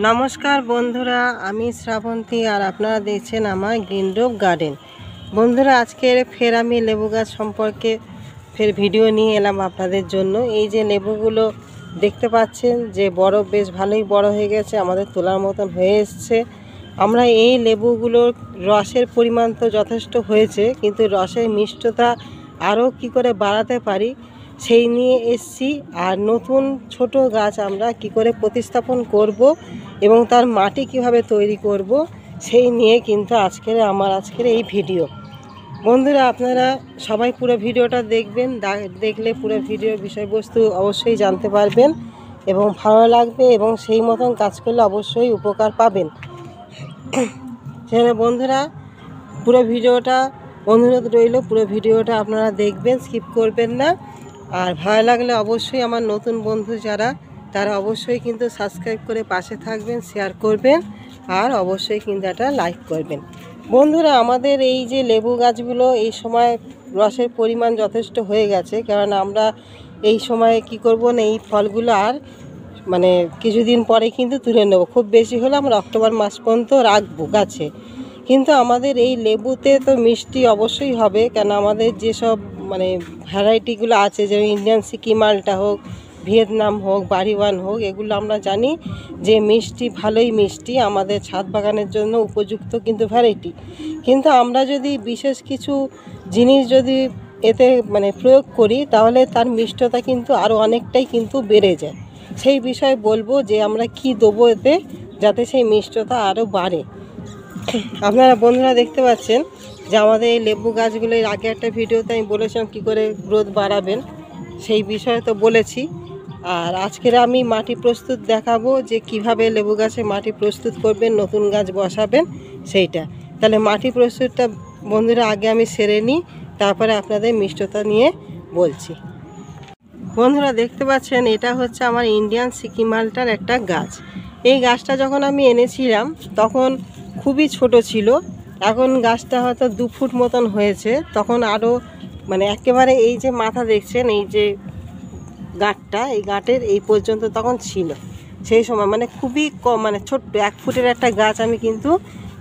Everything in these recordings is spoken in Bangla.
নমস্কার বন্ধুরা, আমি শ্রাবন্তী আর আপনারা দেখছেন আমার গ্রিন রুফ গার্ডেন। বন্ধুরা, আজকের ফের আমি লেবু গাছ সম্পর্কে ভিডিও নিয়ে এলাম আপনাদের জন্য। এই যে লেবুগুলো দেখতে পাচ্ছেন যে বড়, বেশ ভালোই বড় হয়ে গেছে, আমাদের তোলার মতন হয়ে এসছে। আমরা এই লেবুগুলোর রসের পরিমাণ তো যথেষ্ট হয়েছে, কিন্তু রসের মিষ্টতা আরও কি করে বাড়াতে পারি সেই নিয়ে এসছি। আর নতুন ছোট গাছ আমরা কি করে প্রতিস্থাপন করব এবং তার মাটি কিভাবে তৈরি করব সেই নিয়ে কিন্তু আজকের এই ভিডিও। বন্ধুরা, আপনারা সবাই পুরো ভিডিওটা দেখবেন, দেখলে পুরো ভিডিওর বিষয়বস্তু অবশ্যই জানতে পারবেন এবং ভালো লাগবে এবং সেই মতন কাজ করলে অবশ্যই উপকার পাবেন। সেখানে বন্ধুরা পুরো ভিডিওটা অনুরোধ রইল, পুরো ভিডিওটা আপনারা দেখবেন, স্কিপ করবেন না। আর ভালো লাগলে অবশ্যই আমার নতুন বন্ধু যারা, তারা অবশ্যই কিন্তু সাবস্ক্রাইব করে পাশে থাকবেন, শেয়ার করবেন আর অবশ্যই কিন্তু একটা লাইক করবেন। বন্ধুরা, আমাদের এই যে লেবু গাছগুলো এই সময় রসের পরিমাণ যথেষ্ট হয়ে গেছে, কারণ আমরা এই সময় কি করব না, এই ফলগুলো আর কিছুদিন পরে কিন্তু তুলে নেব। খুব বেশি হলে আমরা অক্টোবর মাস পর্যন্ত রাখবো গাছে। কিন্তু আমাদের এই লেবুতে তো মিষ্টি অবশ্যই হবে, কেন আমাদের যেসব ভ্যারাইটিগুলো আছে, যেমন ইন্ডিয়ান সিকিম মালটা হোক, ভিয়েতনাম হোক, বাড়িওয়ান হোক, এগুলো আমরা জানি যে মিষ্টি, ভালোই মিষ্টি, আমাদের ছাদ বাগানের জন্য উপযুক্ত কিন্তু ভ্যারাইটি। কিন্তু আমরা যদি বিশেষ কিছু জিনিস যদি এতে প্রয়োগ করি, তাহলে তার মিষ্টতা কিন্তু আরও অনেকটাই কিন্তু বেড়ে যায়। সেই বিষয়ে বলবো যে আমরা কি দেবো এতে, যাতে সেই মিষ্টতা আরও বাড়ে। আপনারা বন্ধুরা দেখতে পাচ্ছেন যে আমাদের এই লেবু গাছগুলো, এর আগে একটা ভিডিওতে আমি বলেছিলাম কী করে গ্রোথ বাড়াবেন, সেই বিষয়ে তো বলেছি। আর আজকের আমি মাটি প্রস্তুত দেখাবো যে কিভাবে লেবু গাছে মাটি প্রস্তুত করবেন, নতুন গাছ বসাবেন সেইটা। তাহলে মাটি প্রস্তুতটা বন্ধুরা আগে আমি সেরে নিই, তারপরে আপনাদের মিষ্টতা নিয়ে বলছি। বন্ধুরা দেখতে পাচ্ছেন, এটা হচ্ছে আমার ইন্ডিয়ান সিকিম মালটার একটা গাছ। এই গাছটা যখন আমি এনেছিলাম তখন খুবই ছোট ছিল, এখন গাছটা হয়তো 2 ফুট মতন হয়েছে। তখন আরও একেবারে এই যে মাথা দেখছেন, এই যে গাঁটটা, এই গাঁটের এই পর্যন্ত তখন ছিল। সেই সময় খুবই কম, ছোট্ট 1 ফুটের একটা গাছ আমি কিন্তু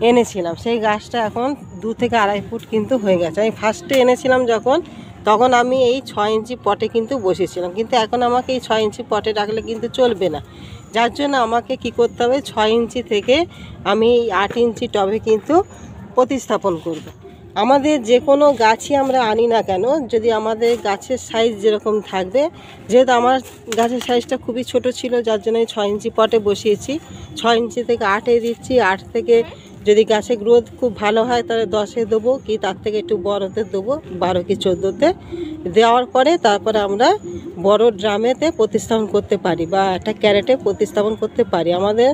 এনেছিলাম। সেই গাছটা এখন 2 থেকে 2.5 ফুট কিন্তু হয়ে গেছে। আমি ফার্স্টে এনেছিলাম তখন আমি এই 6 ইঞ্চি পটে কিন্তু বসেছিলাম, কিন্তু এখন আমাকে এই 6 ইঞ্চি পটে রাখলে কিন্তু চলবে না। যার জন্য আমাকে কি করতে হবে, 6 ইঞ্চি থেকে আমি 8 ইঞ্চি টবে কিন্তু প্রতিস্থাপন করব। আমাদের যে কোনো গাছই আমরা আনি না কেন, যদি আমাদের গাছের সাইজ যেরকম থাকবে, যেহেতু আমার গাছের সাইজটা খুবই ছোট ছিল, যার জন্য আমি 6 ইঞ্চি পটে বসিয়েছি। 6 ইঞ্চি থেকে 8-এ দিচ্ছি। 8 থেকে যদি গাছের গ্রোথ খুব ভালো হয় তাহলে 10-এ দেবো, কি তার থেকে একটু বড়োতে দেবো, 12 কি 14-তে দেওয়ার পরে তারপরে আমরা বড় ড্রামেতে প্রতিস্থাপন করতে পারি বা একটা ক্যারেটে প্রতিস্থাপন করতে পারি। আমাদের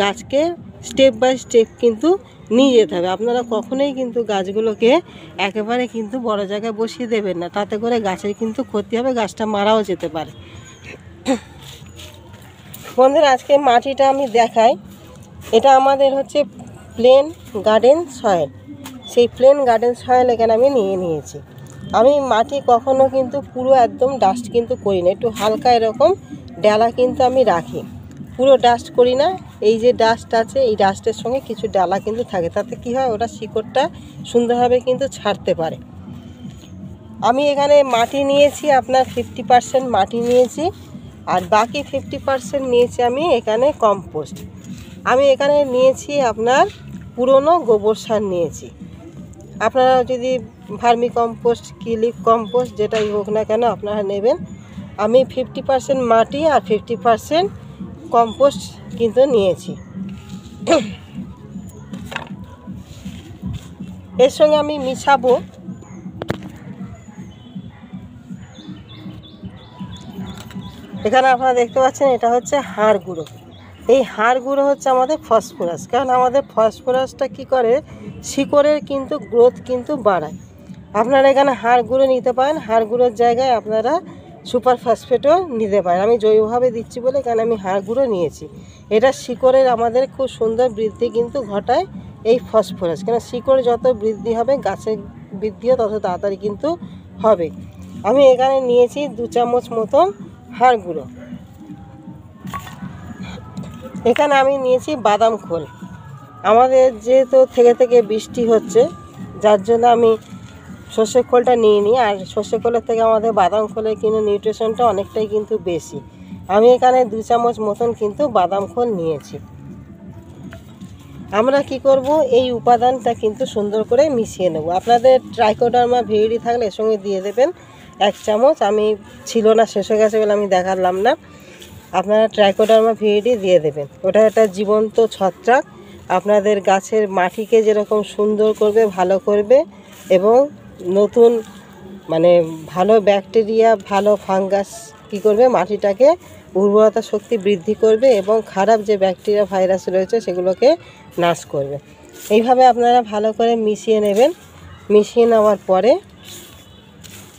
গাছকে স্টেপ বাই স্টেপ কিন্তু নিয়ে যেতে হবে। আপনারা কখনোই কিন্তু গাছগুলোকে একেবারে কিন্তু বড় জায়গায় বসিয়ে দেবেন না, তাতে করে গাছের কিন্তু ক্ষতি হবে, গাছটা মারাও যেতে পারে। বন্ধুরা, আজকে মাটিটা আমি দেখাই। এটা আমাদের হচ্ছে প্লেন গার্ডেন সয়েল। সেই প্লেন গার্ডেন সয়েল এখানে আমি নিয়েছি। আমি মাটি কখনো কিন্তু পুরো একদম ডাস্ট কিন্তু করি না, একটু হালকা এরকম ডালা কিন্তু আমি রাখি, পুরো ডাস্ট করি না। এই যে ডাস্ট আছে, এই ডাস্টের সঙ্গে কিছু ডালা কিন্তু থাকে, তাতে কি হয়, ওটা শিকড়টা সুন্দরভাবে কিন্তু ছাড়তে পারে। আমি এখানে মাটি নিয়েছি আপনার 50% মাটি নিয়েছি, আর বাকি 50% নিয়েছি আমি এখানে কম্পোস্ট। আমি এখানে নিয়েছি আপনার পুরনো গোবর সার নিয়েছি। আপনারা যদি ভার্মি কম্পোস্ট কি লিভ কম্পোস্ট যেটাই হোক না কেন আপনারা নেবেন। আমি 50% মাটি আর 50% কম্পোস্ট কিন্তু নিয়েছি। এর সঙ্গে আমি মিশাবো এখানে আপনারা দেখতে পাচ্ছেন, এটা হচ্ছে হাড় গুঁড়ো। এই হাড় গুঁড়ো হচ্ছে আমাদের ফসফরাস, কারণ আমাদের ফসফরাসটা কি করে, শিকড়ের কিন্তু গ্রোথ কিন্তু বাড়ায়। আপনারা এখানে হাড় গুঁড়ো নিতে পারেন, হাড় গুঁড়োর জায়গায় আপনারা সুপার ফসফেটও নিতে পারেন। আমি জৈবভাবে দিচ্ছি বলে এখানে আমি হাড় গুঁড়ো নিয়েছি। এটা শিকড়ের আমাদের খুব সুন্দর বৃদ্ধি কিন্তু ঘটায় এই ফসফরাস, কেন শিকড় যত বৃদ্ধি হবে গাছের বৃদ্ধিও তত তাড়াতাড়ি কিন্তু হবে। আমি এখানে নিয়েছি 2 চামচ মতন হাড় গুঁড়ো। এখানে আমি নিয়েছি বাদাম খোল। আমাদের যেহেতু থেকে থেকে বৃষ্টি হচ্ছে, যার জন্য আমি সর্ষের খোলটা নিয়ে নিই। আর সর্ষের খোলের থেকে আমাদের বাদাম খোলের কিন্তু নিউট্রিশনটা অনেকটাই কিন্তু বেশি। আমি এখানে 2 চামচ মতন কিন্তু বাদাম খোল নিয়েছি। আমরা কি করব, এই উপাদানটা কিন্তু সুন্দর করে মিশিয়ে নেব। আপনাদের ট্রাইকোডার্মা ভিরিডি থাকলে এর সঙ্গে দিয়ে দেবেন 1 চামচ। আমি ছিল না, শেষ হয়ে গেছে বলে আমি দেখালাম না। আপনারা ট্রাইকোডার্মা ভিরিডি দিয়ে দেবেন। ওটা একটা জীবন্ত ছত্রাক, আপনাদের গাছের মাটিকে যেরকম সুন্দর করবে, ভালো করবে, এবং নতুন মানে ভালো ব্যাকটেরিয়া, ভালো ফাঙ্গাস কী করবে, মাটিটাকে উর্বরতা শক্তি বৃদ্ধি করবে এবং খারাপ যে ব্যাকটেরিয়া ভাইরাস রয়েছে সেগুলোকে নাশ করবে। এইভাবে আপনারা ভালো করে মিশিয়ে নেবেন। মিশিয়ে নেওয়ার পরে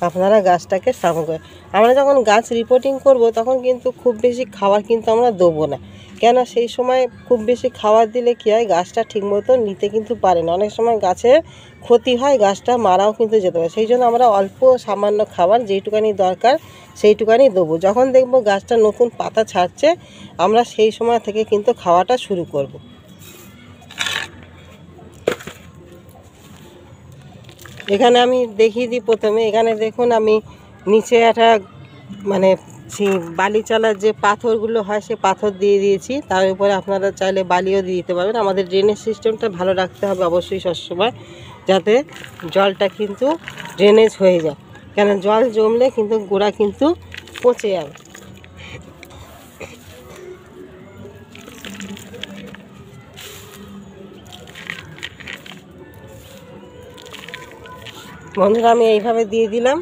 আপনারা গাছটাকে স্থাপন করে, আমরা যখন গাছ রিপোর্টিং করব তখন কিন্তু খুব বেশি খাবার কিন্তু আমরা দেবো না। কেন, সেই সময় খুব বেশি খাবার দিলে কী হয়, গাছটা ঠিকমতো নিতে কিন্তু পারে না। অনেক সময় গাছের ক্ষতি হয়, গাছটা মারাও কিন্তু যেতে পারে। সেই জন্য আমরা অল্প সামান্য খাবার যেইটুকানি দরকার সেইটুকানি দেবো। যখন দেখব গাছটা নতুন পাতা ছাড়ছে, আমরা সেই সময় থেকে কিন্তু খাওয়াটা শুরু করব। এখানে আমি দেখিয়ে দিই। প্রথমে এখানে দেখুন, আমি নিচে একটা মানে সেই বালি চালার যে পাথরগুলো হয় সে পাথর দিয়ে দিয়েছি। তার উপরে আপনারা চাইলে বালিও দিয়ে দিতে পারবেন। আমাদের ড্রেনেজ সিস্টেমটা ভালো রাখতে হবে অবশ্যই সবসময়, যাতে জলটা কিন্তু ড্রেনেজ হয়ে যায়। কেন, জল জমলে কিন্তু গোড়া কিন্তু পচে যাবে। বন্ধুরা, আমি এইভাবে দিয়ে দিলাম।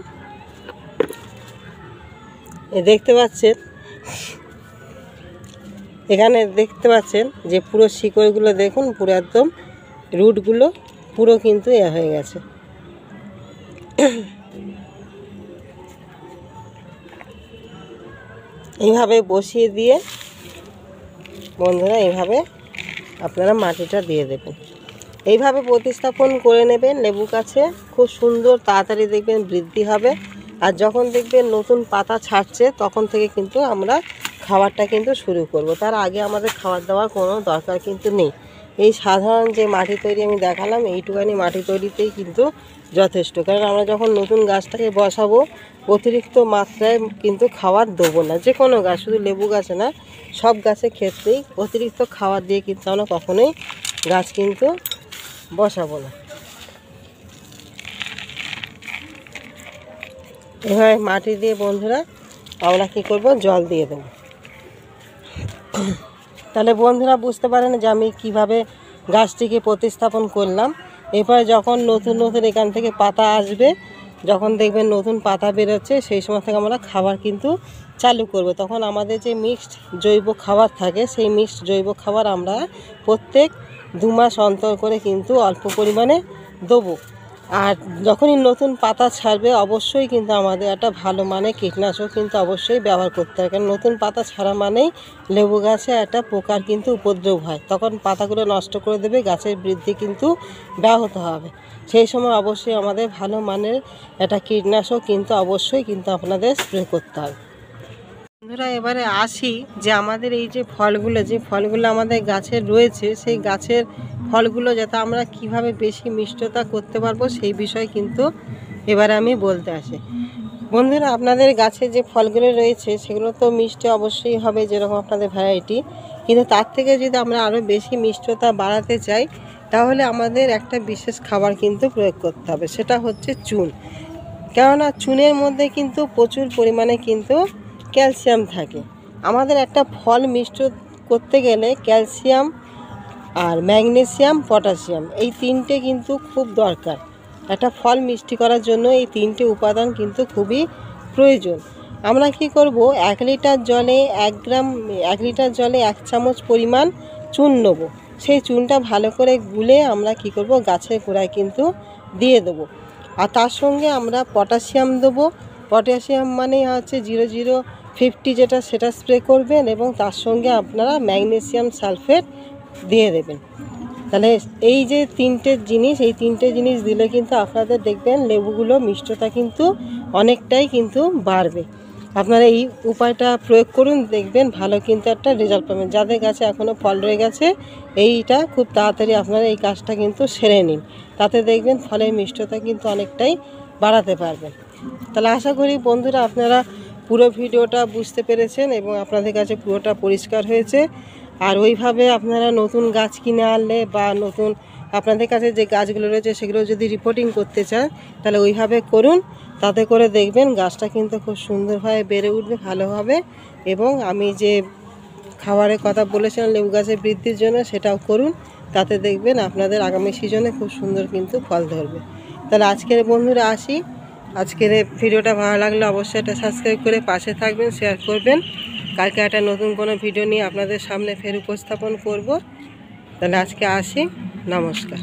দেখতে পাচ্ছেন, এখানে দেখতে পাচ্ছেন যে পুরো শিকড়গুলো দেখুন, পুরো একদম রুটগুলো পুরো কিন্তু হয়ে গেছে। এইভাবে বসিয়ে দিয়ে বন্ধুরা, এইভাবে আপনারা মাটিটা দিয়ে দেবেন। এইভাবে প্রতিস্থাপন করে নেবেন লেবু গাছে, খুব সুন্দর তাড়াতাড়ি দেখবেন বৃদ্ধি হবে। আর যখন দেখবেন নতুন পাতা ছাড়ছে তখন থেকে কিন্তু আমরা খাবারটা কিন্তু শুরু করব। তার আগে আমাদের খাবার দেওয়ার কোনো দরকার কিন্তু নেই। এই সাধারণ যে মাটি তৈরি আমি দেখালাম, এইটুখানি মাটি তৈরিতেই কিন্তু যথেষ্ট। কারণ আমরা যখন নতুন গাছটাকে বসাবো, অতিরিক্ত মাত্রায় কিন্তু খাবার দেবো না। যে কোনো গাছ, শুধু লেবু গাছে না, সব গাছের ক্ষেত্রেই অতিরিক্ত খাবার দিয়ে কিন্তু আমরা কখনোই গাছ কিন্তু বসাবো না। এভাবে মাটি দিয়ে বন্ধুরা আমরা কী করব, জল দিয়ে দেব। তাহলে বন্ধুরা বুঝতে পারেন যে আমি কিভাবে গাছটিকে প্রতিস্থাপন করলাম। এরপরে যখন নতুন নতুন এখান থেকে পাতা আসবে, যখন দেখবেন নতুন পাতা বেরোচ্ছে, সেই সময় থেকে আমরা খাবার কিন্তু চালু করব। তখন আমাদের যে মিক্সড জৈব খাবার থাকে, সেই মিক্সড জৈব খাবার আমরা প্রত্যেক 2 মাস অন্তর করে কিন্তু অল্প পরিমাণে দেবো। আর যখনই নতুন পাতা ছাড়বে, অবশ্যই কিন্তু আমাদের একটা ভালো মানের কীটনাশক কিন্তু অবশ্যই ব্যবহার করতে হবে। কারণ নতুন পাতা ছাড়া মানেই লেবু গাছে একটা পোকার কিন্তু উপদ্রব হয়, তখন পাতাগুলো নষ্ট করে দেবে, গাছের বৃদ্ধি কিন্তু ব্যাহত হবে। সেই সময় অবশ্যই আমাদের ভালো মানের একটা কীটনাশক কিন্তু অবশ্যই কিন্তু আপনাদের স্প্রে করতে হবে। বন্ধুরা, এবারে আসি যে আমাদের এই যে ফলগুলো আমাদের গাছের রয়েছে, সেই গাছের ফলগুলো যাতে আমরা কিভাবে বেশি মিষ্টতা করতে পারবো সেই বিষয়ে কিন্তু এবারে আমি বলতে আসি। বন্ধুরা, আপনাদের গাছে যে ফলগুলো রয়েছে সেগুলো তো মিষ্টি অবশ্যই হবে, যেরকম আপনাদের ভ্যারাইটি। কিন্তু তার থেকে যদি আমরা আরও বেশি মিষ্টতা বাড়াতে চাই, তাহলে আমাদের একটা বিশেষ খাবার কিন্তু প্রয়োগ করতে হবে, সেটা হচ্ছে চুন। কেননা চুনের মধ্যে কিন্তু প্রচুর পরিমাণে কিন্তু ক্যালসিয়াম থাকে। আমাদের একটা ফল মিষ্ট করতে গেলে ক্যালসিয়াম আর ম্যাগনেসিয়াম, পটাশিয়াম, এই 3টে কিন্তু খুব দরকার। একটা ফল মিষ্টি করার জন্য এই 3টে উপাদান কিন্তু খুবই প্রয়োজন। আমরা কি করব, 1 লিটার জলে 1 লিটার জলে 1 চামচ পরিমাণ চুন নেব। সেই চুনটা ভালো করে গুলে আমরা কি করব, গাছের গোড়ায় কিন্তু দিয়ে দেবো। আর তার সঙ্গে আমরা পটাশিয়াম দেবো। পটাশিয়াম মানে হচ্ছে 0050 যেটা, সেটা স্প্রে করবেন, এবং তার সঙ্গে আপনারা ম্যাগনেসিয়াম সালফেট দিয়ে দেবেন। তাহলে এই যে 3টে জিনিস, এই 3টে জিনিস দিলে কিন্তু আপনাদের দেখবেন লেবুগুলো মিষ্টতা কিন্তু অনেকটাই কিন্তু বাড়বে। আপনারা এই উপায়টা প্রয়োগ করুন, দেখবেন ভালো কিন্তু একটা রেজাল্ট পাবেন। যাদের গাছে এখনও ফল রয়ে গেছে এইটা খুব তাড়াতাড়ি আপনারা এই কাজটা কিন্তু সেরে নিন, তাতে দেখবেন ফলের মিষ্টতা কিন্তু অনেকটাই বাড়াতে পারবেন। তাহলে আশা করি বন্ধুরা আপনারা পুরো ভিডিওটা বুঝতে পেরেছেন এবং আপনাদের কাছে পুরোটা পরিষ্কার হয়েছে। আর ওইভাবে আপনারা নতুন গাছ কিনে আনলে বা নতুন আপনাদের কাছে যে গাছগুলো রয়েছে সেগুলো যদি রিপোর্টিং করতে চান তাহলে ওইভাবে করুন, তাতে করে দেখবেন গাছটা কিন্তু খুব সুন্দরভাবে বেড়ে উঠবে, ভালো হবে। এবং আমি যে খাবারের কথা বলেছিলাম লেবু গাছের বৃদ্ধির জন্য সেটাও করুন, তাতে দেখবেন আপনাদের আগামী সিজনে খুব সুন্দর কিন্তু ফল ধরবে। তাহলে আজকের বন্ধুরা আসি, আজকের ভিডিওটা ভালো লাগলে অবশ্যই এটা সাবস্ক্রাইব করে পাশে থাকবেন, শেয়ার করবেন। কালকে একটা নতুন কোনো ভিডিও নিয়ে আপনাদের সামনে ফের উপস্থাপন করব। তাহলে আজকে আসি, নমস্কার।